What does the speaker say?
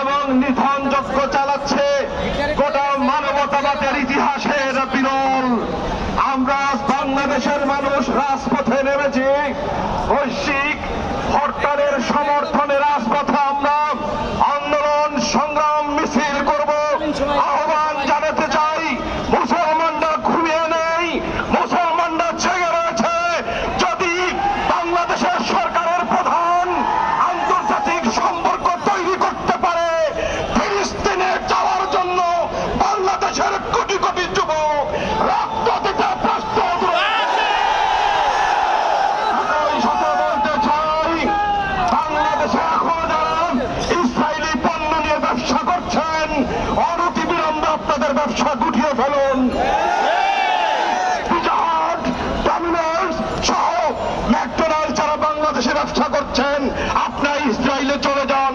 এবং নিধন যজ্ঞ চালাচ্ছে গোটা মানবতাবাদের ইতিহাসের বিরল। আমরা বাংলাদেশের মানুষ রাজপথে নেমেছি, বৈশ্বিক হরতালের সমর্থনে রাজপথে আমরা আন্দোলন সংগ্রাম মিছিল করব। আহ্বান জানাতে চাই, মুসলমানরা ঘুমিয়ে নেই, মুসলমানরা জেগে রয়েছে। যদি বাংলাদেশের সরকারের প্রধান আন্তর্জাতিক সম্পর্ক তৈরি করতে পারে, ফিলিস্তিনে যাওয়ার জন্য বাংলাদেশের কোটি কোটি যুবক রক্ত দিতে প্রস্তুত রয়েছে। বলতে চাই, বাংলাদেশে এখন যারা ইসরায়েলি পণ্য নিয়ে ব্যবসা করছেন, অনতিবিলম্বে আপনাদের ব্যবসা গুটিয়ে ফেলুন। ম্যাকডোনাল্ড যারা বাংলাদেশে ব্যবসা করছেন, আপনারা ইসরায়েলে চলে যান।